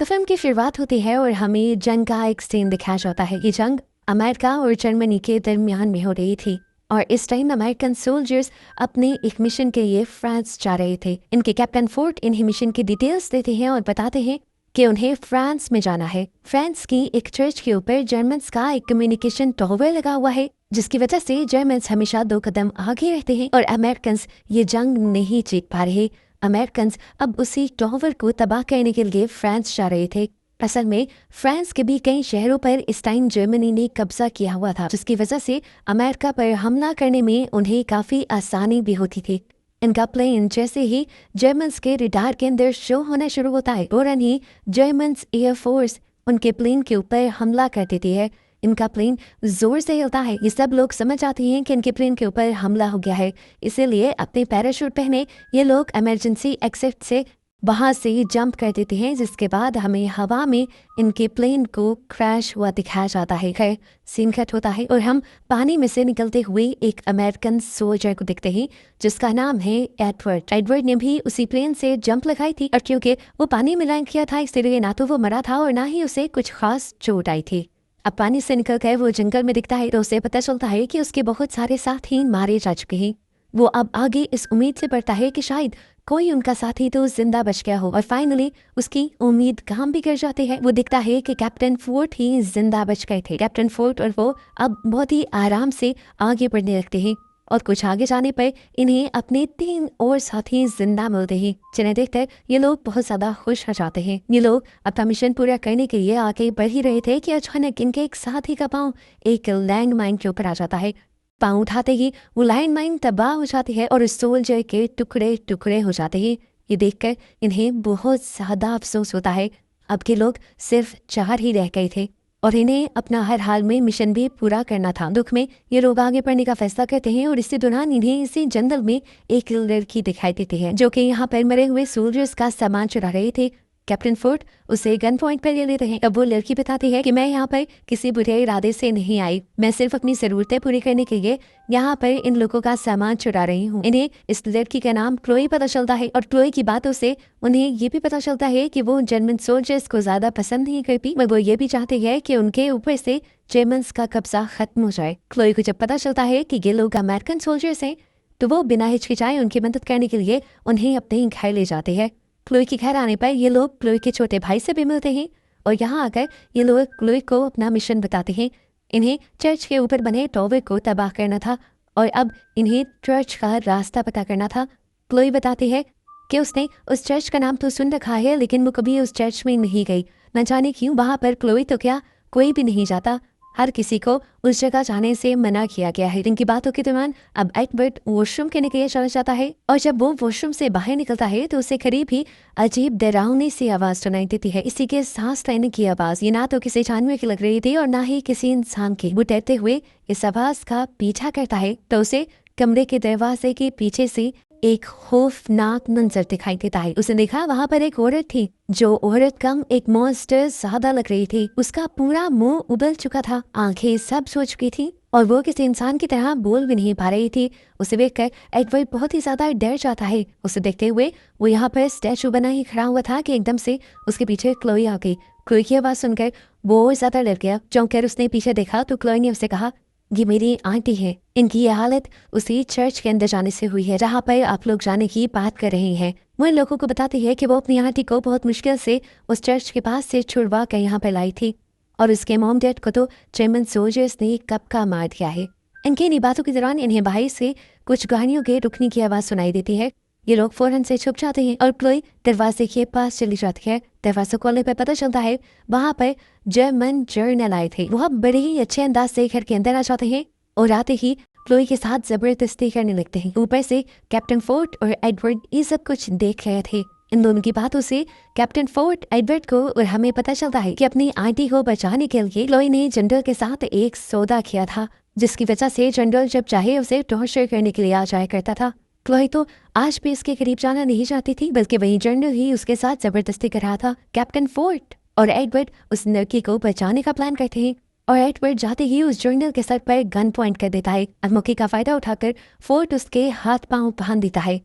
तो फिल्म की शुरुआत होती है और हमें जंग का एक सीन दिखाया जाता है। ये जंग अमेरिका और जर्मनी के दरमियान में हो रही थी और इस टाइम अमेरिकन सोल्जर्स अपने एक मिशन के लिए फ्रांस जा रहे थे। इनके कैप्टन फोर्ट इन्हें मिशन की डिटेल्स देते हैं और बताते हैं कि उन्हें फ्रांस में जाना है। फ्रांस की एक चर्च के ऊपर जर्मन्स का एक कम्युनिकेशन टावर लगा हुआ है, जिसकी वजह से जर्मन्स हमेशा 2 कदम आगे रहते हैं और अमेरिकन्स ये जंग नहीं जीत पा रहे। अमेरिकन्स अब उसी टावर को तबाह करने के लिए फ्रांस जा रहे थे। असल में फ्रांस के भी कई शहरों पर इस टाइम जर्मनी ने कब्जा किया हुआ था, जिसकी वजह से अमेरिका पर हमला करने में उन्हें काफ़ी आसानी भी होती थी। इनका प्लेन जैसे ही जर्मन्स के रडार के अंदर शो होना शुरू होता है, फौरन ही जर्मन्स एयरफोर्स उनके प्लेन के ऊपर हमला कर देती है। इनका प्लेन जोर से हिलता है। ये सब लोग समझ जाते हैं कि इनके प्लेन के ऊपर हमला हो गया है, इसीलिए अपने पैराशूट पहने ये लोग इमरजेंसी एग्जिट से वहाँ से जंप कर देते हैं, जिसके बाद हमें हवा में इनके प्लेन को क्रैश हुआ दिखाया जाता है। खैर सीन कट होता है और हम पानी में से निकलते हुए एक अमेरिकन सोल्जर को देखते हैं जिसका नाम है एडवर्ड। एडवर्ड ने भी उसी प्लेन से जंप लगाई थी और क्योंकि वो पानी में लैंड किया था, इसलिए ना तो वो मरा था और ना ही उसे कुछ खास चोट आई थी। अब पानी से निकल कर वो जंगल में दिखता है तो उसे पता चलता है कि उसके बहुत सारे साथी मारे जा चुके हैं। वो अब आगे इस उम्मीद से बढ़ता है कि शायद कोई उनका साथी तो जिंदा बच गया हो और फाइनली उसकी उम्मीद काम भी कर जाती है। वो दिखता है कि कैप्टन फोर्ट ही जिंदा बच गए थे। कैप्टन फोर्ट और वो अब बहुत ही आराम से आगे बढ़ने लगते हैं और कुछ आगे जाने पर इन्हें अपने 3 और साथी जिंदा मिलते हैं, जिन्हें देखकर ये लोग बहुत ज्यादा खुश हो जाते हैं। ये लोग अपना मिशन पूरा करने के लिए आगे बढ़ ही रहे थे कि अचानक इनके एक साथी का पाँव एक लैंड माइन के ऊपर आ जाता है। पाँव उठाते ही वो लैंड माइन तबाह हो जाती है और सोल्जर के टुकड़े टुकड़े हो जाते हैं। ये देखकर इन्हें बहुत ज्यादा अफसोस होता है। अब के लोग सिर्फ 4 ही रह गए थे और इन्हें अपना हर हाल में मिशन भी पूरा करना था। दुख में ये लोग आगे बढ़ने का फैसला करते हैं और इसी दौरान इन्हें इसी जंगल में एक लड़की दिखाई देती है जो कि यहाँ पर मरे हुए सोल्जर्स का सामान चुरा रहे थे। कैप्टन फोर्ट उसे गन पॉइंट पर ले लेते हैं। अब वो लड़की बताती है कि मैं यहाँ पर किसी बुरे इरादे से नहीं आई, मैं सिर्फ अपनी ज़रूरतें पूरी करने के लिए यहाँ पर इन लोगों का सामान चुरा रही हूँ। इन्हें इस लड़की का नाम क्लोई पता चलता है और क्लोई की बातों से उन्हें ये भी पता चलता है कि वो जर्मन सोल्जर्स को ज़्यादा पसंद नहीं करती, मगर वो ये भी चाहती है कि उनके ऊपर से जर्मन्स का कब्जा खत्म हो जाए। क्लोई को जब पता चलता है कि ये लोग अमेरिकन सोल्जर्स हैं तो वो बिना हिचकिचाए उनकी मदद करने के लिए उन्हें अपने घर ले जाते हैं। क्लोई के घर आने पर ये लोग क्लोई के छोटे भाई से भी मिलते हैं और यहाँ आकर ये लोग क्लोई को अपना मिशन बताते हैं। इन्हें चर्च के ऊपर बने टावर को तबाह करना था और अब इन्हें चर्च का रास्ता पता करना था। क्लोई बताती है कि उसने उस चर्च का नाम तो सुन रखा है, लेकिन वो कभी उस चर्च में नहीं गई। न जाने क्यों वहाँ पर क्लोई तो क्या कोई भी नहीं जाता, हर किसी को उस जगह जाने से मना किया गया है। इनकी बातों के दौरान अब एडवर्ड वॉशरूम के लिए चला जाता है और जब वो वॉशरूम से बाहर निकलता है तो उसे करीब ही अजीब डरावनी सी आवाज सुनाई देती है। इसी के सांस लेने की आवाज। ये ना तो किसी जानवर की लग रही थी और ना ही किसी इंसान की। वो डरते हुए इस आवाज का पीछा करता है तो उसे कमरे के दरवाजे के पीछे से एक खौफनाक मंजर दिखाई देता है। उसने देखा वहाँ पर एक औरत थी। जो औरत कम एक मॉन्स्टर ज्यादा लग रही थी। उसका पूरा मुंह उबल चुका था, आंखें सब सो चुकी थी और वो किसी इंसान की तरह बोल भी नहीं पा रही थी। उसे देखकर एडवर्ड बहुत ही ज्यादा डर जाता है। उसे देखते हुए वो यहाँ पर स्टैचू बना ही खड़ा हुआ था कि एकदम से उसके पीछे क्लोई आ गई। क्लोई की आवाज सुनकर वो और ज्यादा डर गया। चौंक कर उसने पीछे देखा तो क्लोई ने उसे कहा, ये मेरी आंटी है। इनकी ये हालत उसी चर्च के अंदर जाने से हुई है जहाँ पर आप लोग जाने की बात कर रहे हैं। वो इन लोगों को बताती है कि वो अपनी आंटी को बहुत मुश्किल से उस चर्च के पास से छुड़वा कर यहाँ पर लाई थी और उसके मॉम डैड को तो जर्मन सोल्जर्स ने कब का मार दिया है। इनकी इन बातों के दौरान इन्हें बाहर से कुछ गाड़ियों के रुकने की आवाज़ सुनाई देती है। ये लोग फौरन से छुप जाते हैं और क्लोई दरवाजे के पास चली जाती है। दरवाजा खोलने पर पता चलता है वहाँ पर जर्मन जर्नल आए थे। वह बड़े ही अच्छे अंदाज से घर के अंदर आ जाते हैं और आते ही क्लोई के साथ जबरदस्ती करने लगते हैं। ऊपर से कैप्टन फोर्ट और एडवर्ड ये सब कुछ देख रहे थे। इन दोनों की बातों से कैप्टन फोर्ट एडवर्ड को और हमें पता चलता है कि अपनी आंटी को बचाने के लिए क्लोई ने जनरल के साथ एक सौदा किया था, जिसकी वजह से जनरल जब चाहे उसे टॉर्चर करने के लिए आ जाया करता था। क्लोई तो आज भी इसके करीब जाना नहीं चाहती थी, बल्कि वही जनरल ही उसके साथ जबरदस्ती कर रहा था। कैप्टन फोर्ट और एडवर्ड उस लड़की को बचाने का प्लान करते हैं और एडवर्ड जाते ही उस जनरल के सर पर गन पॉइंट कर देता है। अब मौके का फायदा उठाकर फोर्ट उसके हाथ पांव बांध देता है।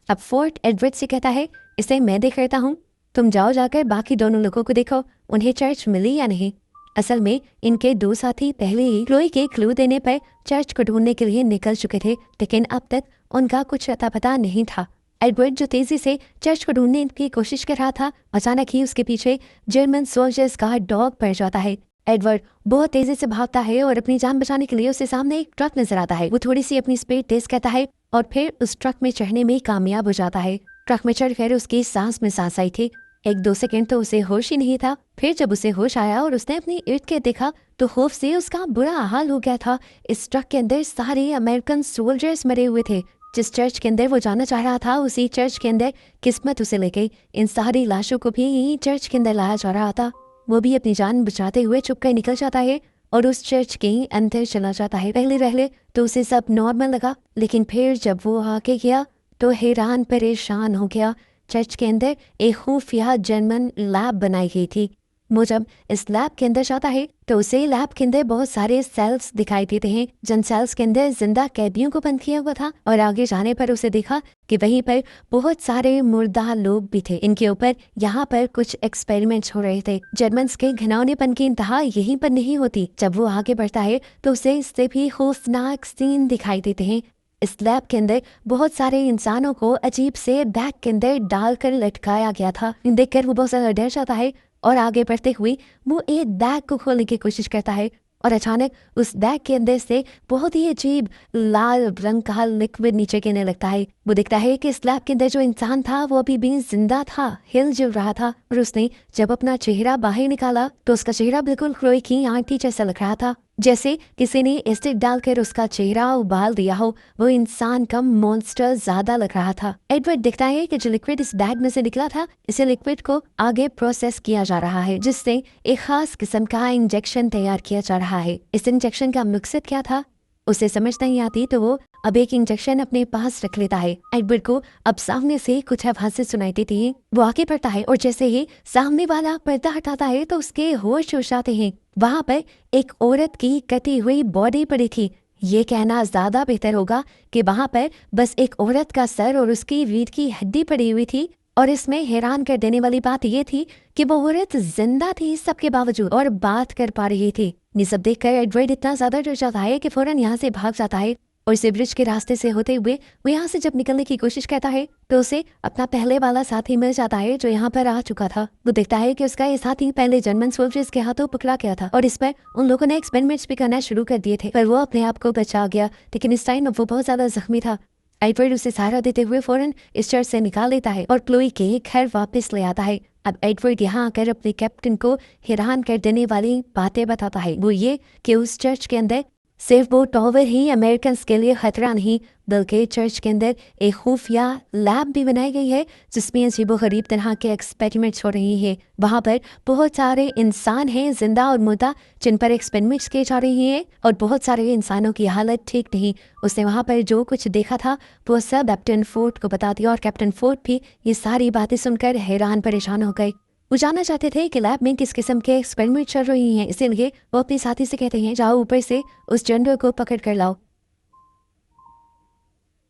अब फोर्ट एडवर्ड से कहता है, इसे मैं देख रहता हूँ, तुम जाओ जाकर बाकी दोनों लोगों को देखो उन्हें चर्च मिली या नहीं। असल में इनके दो साथी पहले ही क्लोई के क्लू देने पर चर्च को ढूंढने के लिए निकल चुके थे, लेकिन अब तक उनका कुछ अता पता नहीं था। एडवर्ड जो तेजी से चर्च को ढूंढने की कोशिश कर रहा था, अचानक ही उसके पीछे जर्मन सोल्जर्स का डॉग पड़ जाता है। एडवर्ड बहुत तेजी से भागता है और अपनी जान बचाने के लिए उसे सामने एक ट्रक नजर आता है। वो थोड़ी सी अपनी स्पीड तेज करता है और फिर उस ट्रक में चढ़ने में कामयाब हो जाता है। ट्रक में चढ़कर उसकी सांस में सांस आई थी। 1-2 सेकंड तो उसे होश ही नहीं था। फिर जब उसे होश आया और उसने अपनी इर्द गिर्द देखा तो खौफ से उसका बुरा हाल हो गया था। इस ट्रक के अंदर सारे अमेरिकन सोल्जर्स मरे हुए थे। जिस चर्च के अंदर वो जाना चाह रहा था उसी चर्च के अंदर किस्मत उसे ले गई। इन सारी लाशों को भी यही चर्च के अंदर लाया जा रहा था। वो भी अपनी जान बचाते हुए चुपकर निकल जाता है और उस चर्च के अंदर चला जाता है। पहले तो उसे सब नॉर्मल लगा, लेकिन फिर जब वो आगे गया तो हैरान परेशान हो गया। चर्च के अंदर एक खुफिया जर्मन लैब बनाई गई थी। वो जब इस लैब के अंदर जाता है तो उसे लैब के अंदर बहुत सारे सेल्स दिखाई देते हैं, जिन सेल्स के अंदर जिंदा कैदियों को बंद किया हुआ था। और आगे जाने पर उसे देखा कि वहीं पर बहुत सारे मुर्दा लोग भी थे। इनके ऊपर यहाँ पर कुछ एक्सपेरिमेंट्स हो रहे थे। जर्मन्स के घिनौनेपन की इंतहा यहीं पर नहीं होती। जब वो आगे बढ़ता है तो उसे इससे भी खौफनाक सीन दिखाई देते हैं। इस लैब के अंदर बहुत सारे इंसानों को अजीब से बैग के अंदर डालकर लटकाया गया था। देखकर वो बहुत ज्यादा डर जाता है और आगे बढ़ते हुए वो एक बैग को खोलने की कोशिश करता है और अचानक उस बैग के अंदर से बहुत ही अजीब लाल रंग का लिक्विड नीचे गिरने लगता है। वो देखता है कि इस लैब के अंदर जो इंसान था वो अभी भी जिंदा था, हिल जुल रहा था। और उसने जब अपना चेहरा बाहर निकाला तो उसका चेहरा बिल्कुल क्लोई की आंटी जैसा लग रहा था, जैसे किसी ने एसिड डालकर उसका चेहरा उबाल दिया हो। वो इंसान कम मॉन्स्टर ज्यादा लग रहा था। एडवर्ड देखता है कि जो लिक्विड इस बैग में से निकला था, इसे लिक्विड को आगे प्रोसेस किया जा रहा है, जिससे एक खास किस्म का इंजेक्शन तैयार किया जा रहा है। इस इंजेक्शन का मकसद क्या था उसे समझ नहीं आती, तो वो अब एक इंजेक्शन अपने पास रख लेता है। एडवर्ड को अब सामने से कुछ आवाजें सुनाई देती हैं। वो आगे बढ़ता है और जैसे ही सामने वाला पर्दा हटाता है तो उसके होश उड़ जाते हैं। वहां पर एक औरत की कटी हुई बॉडी पड़ी थी। ये कहना ज्यादा बेहतर होगा कि वहां पर बस एक औरत का सर और उसकी रीढ़ की हड्डी पड़ी हुई थी। और इसमें हैरान कर देने वाली बात ये थी कि वो औरत जिंदा थी सबके बावजूद और बात कर पा रही थी। ये सब देखकर एडवर्ड इतना ज्यादा डर जाता है कि फौरन यहाँ से भाग जाता है और इसे ब्रिज के रास्ते से होते हुए वो यहाँ से जब निकलने की कोशिश करता है तो उसे अपना पहले वाला साथी मिल जाता है जो यहाँ पर आ चुका था। वो देखता है कि उसका ये साथी पहले जर्मन सोल्जर्स के हाथों पकड़ा गया था और इस पर उन लोगों ने एक्सपेरिमेंट्स भी करना शुरू कर दिए थे, पर वो अपने आप को बचा गया। लेकिन इस टाइम वो बहुत ज्यादा जख्मी था। एडवर्ड उसे सहारा देते हुए फौरन इस चर्च से निकाल लेता है और क्लोई के घर वापस ले आता है। अब एडवर्ड यहाँ आकर अपने कैप्टन को हैरान कर देने वाली बातें बताता है। वो ये कि उस चर्च के अंदर सिर्फ वो टॉवर ही अमेरिकन के लिए खतरा नहीं, बल्कि चर्च के अंदर एक खुफिया लैब भी बनाई गई है जिसमें अजीबोगरीब तरह के एक्सपेरिमेंट्स हो रही हैं। वहाँ पर बहुत सारे इंसान हैं जिंदा और मुर्दा जिन पर एक्सपेरिमेंट्स किए जा रहे हैं और बहुत सारे इंसानों की हालत ठीक नहीं। उसने वहाँ पर जो कुछ देखा था वो सब कैप्टन फोर्ड को बता दिया और कैप्टन फोर्ड भी ये सारी बातें सुनकर हैरान परेशान हो गए। वो जानना चाहते थे कि लैब में किस किस्म के एक्सपेरिमेंट चल रही हैं, इसीलिए वो अपने साथी से कहते हैं जाओ ऊपर से उस जनरल को पकड़ कर लाओ।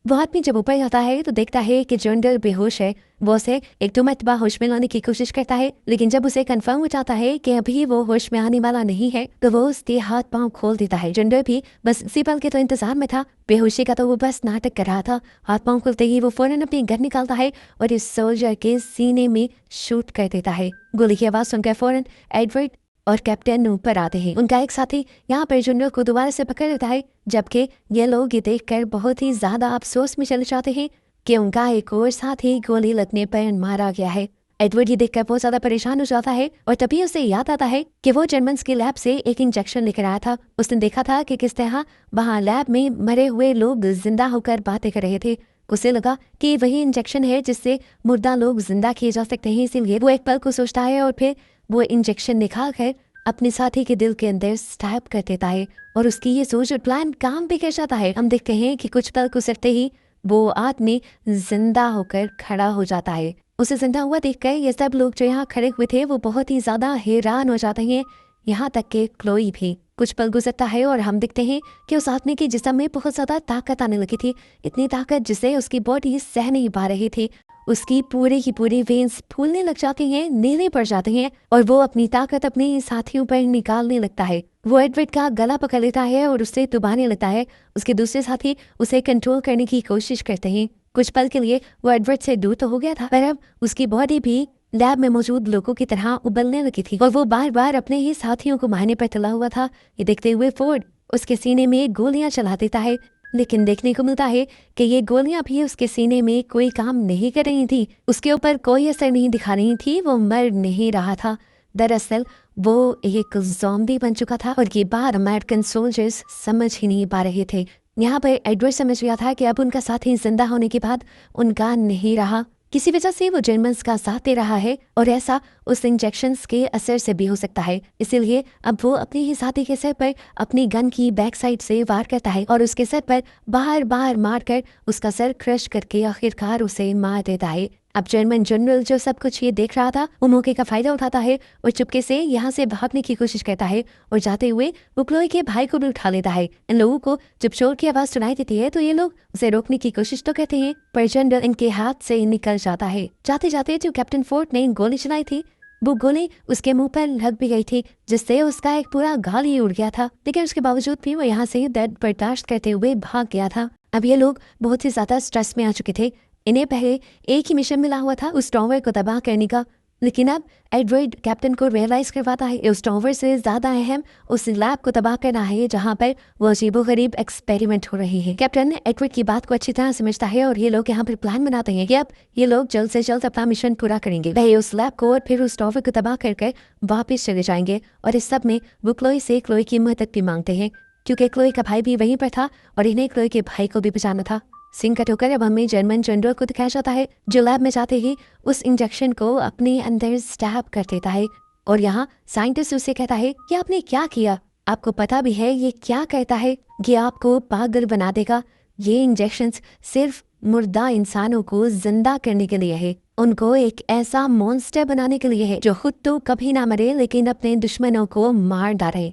वो आदमी जब ऊपर जाता है तो देखता है कि जनरल बेहोश है। वो उसे एक दो मरतबा होश में लाने की कोशिश करता है, लेकिन जब उसे कंफर्म हो जाता है कि अभी वो होश में आने वाला नहीं है तो वो उसके हाथ पांव खोल देता है। जनरल भी बस इसी पल के तो इंतजार में था, बेहोशी का तो वो बस नाटक कर रहा था। हाथ पांव खोलते ही वो फौरन अपनी गन निकालता है और इस सोल्जर के सीने में शूट कर देता है। गोली की आवाज सुनकर फौरन एडवर्ड और कैप्टन ऊपर आते हैं। उनका एक साथी यहाँ पर जनरल को दोबारा से पकड़ लेता है, जबकि ये लोग ये देखकर बहुत ही ज्यादा अफसोस में चले जाते हैं कि उनका एक और साथी गोली लगने पर मारा गया है। एडवर्ड ये देखकर बहुत ज्यादा परेशान हो जाता है और तभी उसे याद आता है कि वो जर्मन की लैब से एक इंजेक्शन लेकर आया था। उसने देखा था कि किस तरह वहाँ लैब में मरे हुए लोग जिंदा होकर बातें कर रहे थे। उसे लगा कि वही इंजेक्शन है जिससे मुर्दा लोग जिंदा किए जा सकते हैं, इसीलिए वो एक पल को सोचता है और फिर वो इंजेक्शन निकाल कर अपने साथी के दिल के अंदर स्टैब कर देता है और उसकी ये सोच और प्लान काम भी कर जाता है। हम देखते हैं कि कुछ पल गुजरते ही वो आदमी जिंदा होकर खड़ा हो जाता है। उसे जिंदा हुआ देखकर ये सब लोग जो यहाँ खड़े हुए थे वो बहुत ही ज्यादा हैरान हो जाते हैं। यहाँ तक कि क्लोई भी। कुछ पल गुजरता है और हम दिखते हैं कि उस आदमी के जिस्म में बहुत ज्यादा ताकत आने लगी थी, इतनी ताकत जिसे उसकी बॉडी सह नहीं पा रही थी। उसकी पूरी की पूरी वेन्स फूलने लग जाती हैं, नीले पड़ जाते हैं और वो अपनी ताकत अपने साथियों पर निकालने लगता है। वो एडवर्ड का गला पकड़ लेता है और उससे दबाने लगता है। उसके दूसरे साथी उसे कंट्रोल करने की कोशिश करते हैं। कुछ पल के लिए वो एडवर्ड से दूर तो हो गया था, पर अब उसकी बॉडी भी लैब में मौजूद लोगों की तरह उबलने लगी थी और वो बार बार अपने ही साथियों को मारने पर तुला हुआ था। ये देखते हुए फोर्ड उसके सीने में गोलियां चला देता है, लेकिन देखने को मिलता है कि ये गोलियां भी उसके सीने में कोई काम नहीं कर रही थी। उसके ऊपर कोई असर नहीं दिखा रही थी, वो मर नहीं रहा था। दरअसल वो एक ज़ॉम्बी बन चुका था और ये बात अमेरिकन सोल्जर्स समझ ही नहीं पा रहे थे। यहाँ पर एडवर्ड समझ गया था कि अब उनका साथी जिंदा होने के बाद उनका नहीं रहा। किसी वजह से वो जर्मन्स का साथ दे रहा है और ऐसा उस इंजेक्शंस के असर से भी हो सकता है। इसीलिए अब वो अपने ही साथी के सर पर अपनी गन की बैक साइड से वार करता है और उसके सर पर बार बार मारकर उसका सर क्रश करके आखिरकार उसे मार देता है। अब जर्मन जनरल जो सब कुछ ये देख रहा था वो मौके का फायदा उठाता है और चुपके से यहाँ से भागने की कोशिश करता है और जाते हुए वो क्लोई के भाई को भी उठा लेता है। इन लोगों को जब शोर की आवाज सुनाई देती है तो ये लोग उसे रोकने की कोशिश तो करते हैं, पर जनरल इनके हाथ से निकल जाता है। जाते जाते जो कैप्टन फोर्ड ने गोली चलाई थी वो गोली उसके मुंह पर लग भी गई थी, जिससे उसका एक पूरा गाल ही उड़ गया था। लेकिन उसके बावजूद भी वो यहाँ से दर्द बर्दाश्त करते हुए भाग गया था। अब ये लोग बहुत ही ज्यादा स्ट्रेस में आ चुके थे। इन्हें पहले एक ही मिशन मिला हुआ था उस टावर को तबाह करने का, लेकिन अब एडवर्ड कैप्टन को रियलाइज करवाता है उस टावर से ज्यादा अहम उस लैब को तबाह करना है जहाँ पर वो अजीबोगरीब एक्सपेरिमेंट हो रही है। कैप्टन एडवर्ड की बात को अच्छी तरह समझता है और ये लोग यहाँ पर प्लान बनाते हैं कि अब ये लोग जल्द से जल्द अपना मिशन पूरा करेंगे। वह उस लैब को और फिर उस टावर को तबाह कर वापस चले जाएंगे और इस सब में वो क्लोई से क्लोई की मदद भी मांगते हैं, क्योंकि क्लोई का भाई भी वहीं पर था और इन्हें क्लोई के भाई को भी बचाना था। सीन कट होकर अब हमें जर्मन जनरल को दिखाया जाता है जो लैब में जाते ही उस इंजेक्शन को अपने अंदर स्टैब कर देता है और यहाँ साइंटिस्ट उसे कहता है कि आपने क्या किया, आपको पता भी है ये क्या कहता है, ये आपको पागल बना देगा। ये इंजेक्शंस सिर्फ मुर्दा इंसानों को जिंदा करने के लिए है, उनको एक ऐसा मॉन्स्टर बनाने के लिए है जो खुद तो कभी ना मरे लेकिन अपने दुश्मनों को मार डाले।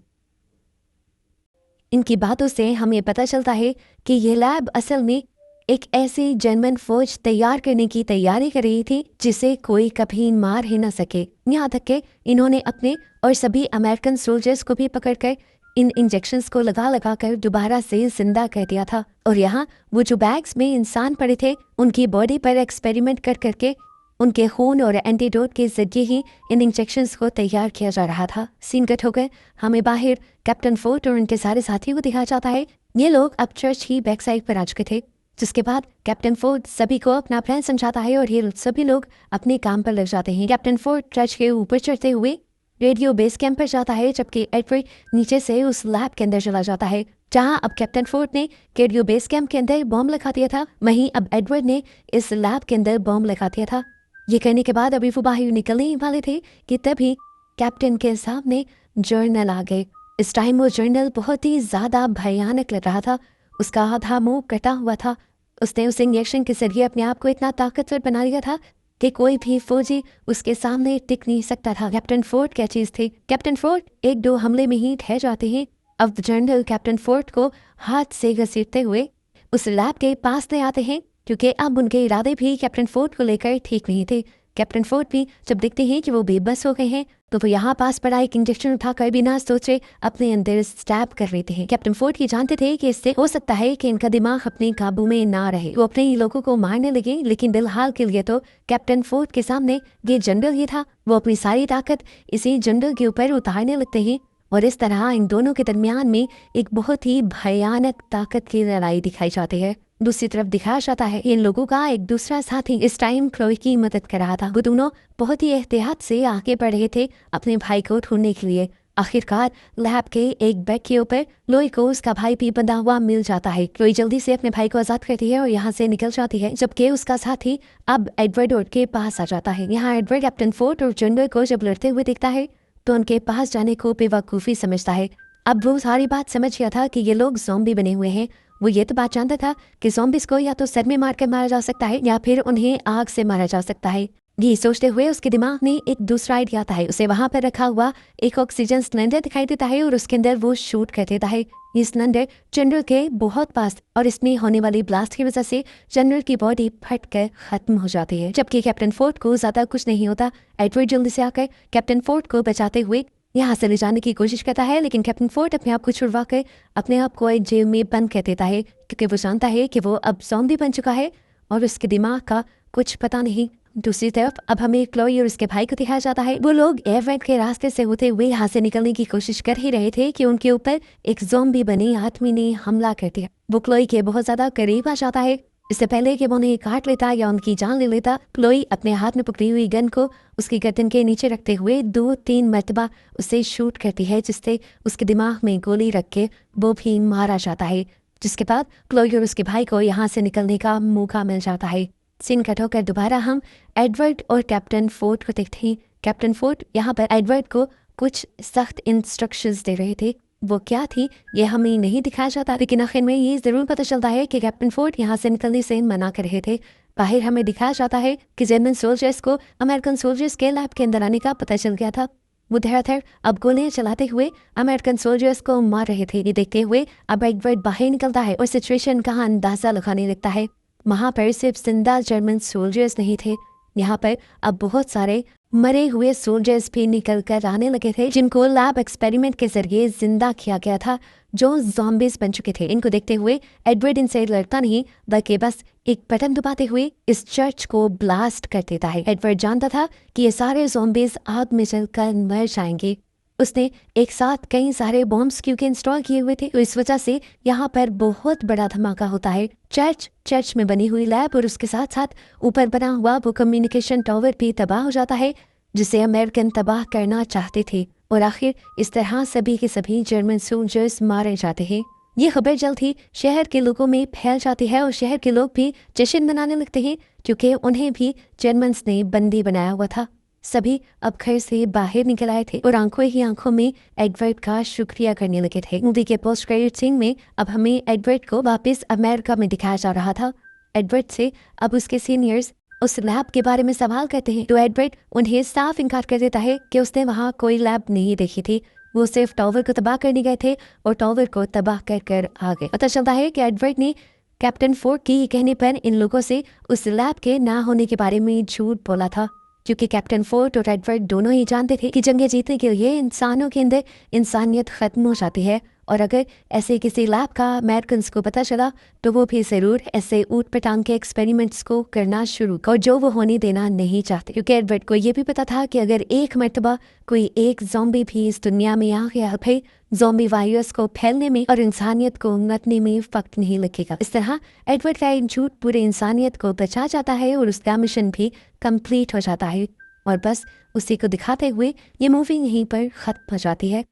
इनकी बातों से हमें पता चलता है कि ये लैब असल में एक ऐसी जर्मन फौज तैयार करने की तैयारी कर रही थी जिसे कोई कभी मार ही न सके। यहाँ तक कि इन्होंने अपने और सभी अमेरिकन सोल्जर्स को भी पकड़कर इन इंजेक्शंस को लगा कर दोबारा से जिंदा कर दिया था। और यहाँ वो जो बैग्स में इंसान पड़े थे उनकी बॉडी पर एक्सपेरिमेंट कर करके उनके खून और एंटीडोट के जरिए ही इन इंजेक्शंस को तैयार किया जा रहा था। सीन कट होकर हमें बाहर कैप्टन फोर्ड और उनके सारे साथियों को दिखाया जाता है। ये लोग अब चर्च ही बैक साइड पर आ चुके थे, जिसके बाद कैप्टन फोर्ड सभी को अपना प्लान समझाता है और ये सभी लोग अपने काम पर लग जाते हैं। कैप्टन फोर्ड चर्च के ऊपर चढ़ते हुए रेडियो बेस कैंप पर जाता है, जबकि एडवर्ड नीचे से उस लैब के अंदर चला जाता है जहां अब कैप्टन फोर्ड ने रेडियो बेस कैंप के अंदर बॉम्ब लगा दिया था, वहीं अब एडवर्ड ने इस लैब के अंदर बॉम्ब लगा दिया था। ये करने के बाद अभी वो बाहर निकलने ही वाले थे कि तभी कैप्टन के सामने जर्नल आ गए। इस टाइम वो जर्नल बहुत ही ज्यादा भयानक लग रहा था। उसका आधा मुंह कटा हुआ था। उसने उस इंजेक्शन के जरिए अपने आप को इतना ताकतवर बना लिया था कि कोई भी फौजी उसके सामने टिक नहीं सकता था। कैप्टन फोर्ड क्या चीज थी। कैप्टन फोर्ड एक दो हमले में ही ठहर जाते हैं। अब जनरल कैप्टन फोर्ड को हाथ से घसीटते हुए उस लैब के पास ले आते हैं, क्योंकि अब उनके इरादे भी कैप्टन फोर्ड को लेकर ठीक नहीं थे। कैप्टन फोर्ड भी जब देखते हैं कि वो बेबस हो गए हैं तो वो यहाँ पास पड़ा एक इंजेक्शन उठाकर बिना सोचे अपने अंदर स्टैब कर लेते हैं। कैप्टन फोर्ड ये जानते थे कि इससे हो सकता है कि इनका दिमाग अपने काबू में ना रहे, वो अपने ही लोगों को मारने लगे। लेकिन फिलहाल के लिए तो कैप्टन फोर्ड के सामने ये जनरल ही था। वो अपनी सारी ताकत इसी जनरल के ऊपर उतारने लगते हैं और इस तरह इन दोनों के दरमियान में एक बहुत ही भयानक ताकत की लड़ाई दिखाई जाती है। दूसरी तरफ दिखाया जाता है इन लोगों का एक दूसरा साथी इस टाइम क्लोई की मदद कर रहा था। वो दोनों बहुत ही एहतियात से आगे बढ़ रहे थे अपने भाई को ढूंढने के लिए। आखिरकार लैब के एक बेड के ऊपर क्लोई को उसका भाई भी बंधा हुआ मिल जाता है। क्लोई जल्दी से अपने भाई को आजाद करती है और यहाँ से निकल जाती है, जबकि उसका साथी अब एडवर्ड के पास आ जाता है। यहाँ एडवर्ड कैप्टन फोर्ड और जनरल को जब लड़ते हुए देखता है तो उनके पास जाने को बेवकूफ़ी समझता है। अब वो सारी बात समझ गया था कि ये लोग ज़ॉम्बी बने हुए हैं। वो ये तो बात जानता था कि ज़ॉम्बिस को या तो सर में मार कर मारा जा सकता है या फिर उन्हें आग से मारा जा सकता है। ये सोचते हुए उसके दिमाग में एक दूसरा आइडिया आता है। उसे वहां पर रखा हुआ एक ऑक्सीजन सिलेंडर दिखाई देता है और उसके अंदर वो शूट कर देता है। ये सिलेंडर जनरल के बहुत पास और इसमें होने वाली ब्लास्ट की वजह से जनरल की बॉडी फट कर खत्म हो जाती है। जबकि कैप्टन फोर्ड को ज्यादा कुछ नहीं होता। एडवर्ड जल्दी से आकर कैप्टन फोर्ड को बचाते हुए यहाँ से ले जाने की कोशिश करता है, लेकिन कैप्टन फोर्ड अपने आप को छुड़वा कर अपने आप को एक जेल में बंद कर देता है, क्योंकि वो जानता है कि वो अब ज़ॉम्बी बन चुका है और उसके दिमाग का कुछ पता नहीं। दूसरी तरफ अब हमें क्लोई और उसके भाई को दिखाया जाता है। वो लोग एयरवेंट के रास्ते से होते हुए यहाँ से निकलने की कोशिश कर ही रहे थे कि उनके ऊपर एक ज़ॉम्बी बने आदमी ने हमला कर दिया। वो क्लोई के बहुत ज्यादा करीब आ जाता है। इससे पहले कि वो उन्हें काट लेता या उनकी जान ले लेता, क्लोई अपने हाथ में पकड़ी हुई गन को उसकी गर्दन के नीचे रखते हुए 2-3 मरतबा उसे शूट करती है, जिससे उसके दिमाग में गोली रख के वो भी मारा जाता है। जिसके बाद क्लोई और उसके भाई को यहाँ से निकलने का मौका मिल जाता है। सीन कट होकर दोबारा हम एडवर्ड और कैप्टन फोर्ड को देखते हैं। कैप्टन फोर्ड यहाँ पर एडवर्ड को कुछ सख्त इंस्ट्रक्शंस दे रहे थे। वो क्या थी ये हमें नहीं दिखाया जाता, लेकिन आखिर में ये जरूर पता चलता है कि कैप्टन फोर्ड यहाँ से निकलने से मना कर रहे थे। बाहर हमें दिखाया जाता है कि जर्मन सोल्जर्स को अमेरिकन सोल्जर्स के लैब के अंदर आने का पता चल गया था। वो धड़ाधड़ अब गोलियां चलाते हुए अमेरिकन सोल्जर्स को मार रहे थे। ये देखते हुए अब एडवर्ड बाहर निकलता है और सिचुएशन का अंदाजा लगाने लगता है। वहाँ पर सिर्फ जिंदा जर्मन सोल्जर्स नहीं थे, यहाँ पर अब बहुत सारे मरे हुए सोल्जर्स भी निकल कर आने लगे थे, जिनको लैब एक्सपेरिमेंट के जरिए जिंदा किया गया था, जो ज़ॉम्बीज बन चुके थे। इनको देखते हुए एडवर्ड इनसे लड़ता नहीं, बल्कि बस एक बटन दबाते हुए इस चर्च को ब्लास्ट कर देता है। एडवर्ड जानता था कि ये सारे ज़ॉम्बीज आग में जलकर मर जाएंगे। उसने एक साथ कई सारे बॉम्ब्स क्योंकि इंस्टॉल किए हुए थे, तो इस वजह से यहाँ पर बहुत बड़ा धमाका होता है। चर्च में बनी हुई लैब और उसके साथ साथ ऊपर बना हुआ वो कम्युनिकेशन टावर भी तबाह हो जाता है, जिसे अमेरिकन तबाह करना चाहते थे। और आखिर इस तरह सभी के सभी जर्मन सोल्जर्स मारे जाते हैं। ये खबर जल्द ही शहर के लोगों में फैल जाती है और शहर के लोग भी जश्न मनाने लगते हैं, क्योंकि उन्हें भी जर्मन्स ने बंदी बनाया हुआ था। सभी अब घर से बाहर निकल आए थे और आंखों ही आंखों में एडवर्ड का शुक्रिया करने लगे थे। मूवी के पोस्ट क्रेडिट सीन में अब हमें एडवर्ड को वापस अमेरिका में दिखाया जा रहा था। एडवर्ड से अब उसके सीनियर्स उस लैब के बारे में सवाल करते हैं, तो एडवर्ड उन्हें साफ इनकार कर देता है कि उसने वहाँ कोई लैब नहीं देखी थी। वो सिर्फ टावर को तबाह करने गए थे और टावर को तबाह कर कर आ गए। पता चलता है कि एडवर्ड ने कैप्टन फोर्ड के कहने पर इन लोगों से उस लैब के ना होने के बारे में झूठ बोला था, क्योंकि कैप्टन फोर्ड और एडवर्ड दोनों ही जानते थे कि जंगें जीतने के लिए इंसानों के अंदर इंसानियत खत्म हो जाती है, और अगर ऐसे किसी लैब का अमेरिकन्स को पता चला तो वो भी ज़रूर ऐसे ऊट पटांग के एक्सपेरिमेंट्स को करना शुरू कर, जो वो होने देना नहीं चाहते। क्योंकि एडवर्ड को ये भी पता था कि अगर एक मरतबा कोई एक ज़ॉम्बी भी इस दुनिया में आ गया, फिर ज़ॉम्बी वायरस को फैलने में और इंसानियत को मिटने में वक्त नहीं लगेगा। इस तरह एडवर्ड का झूठ पूरे इंसानियत को बचा जाता है और उसका मिशन भी कंप्लीट हो जाता है। और बस उसी को दिखाते हुए ये मूवी यहीं पर ख़त्म हो जाती है।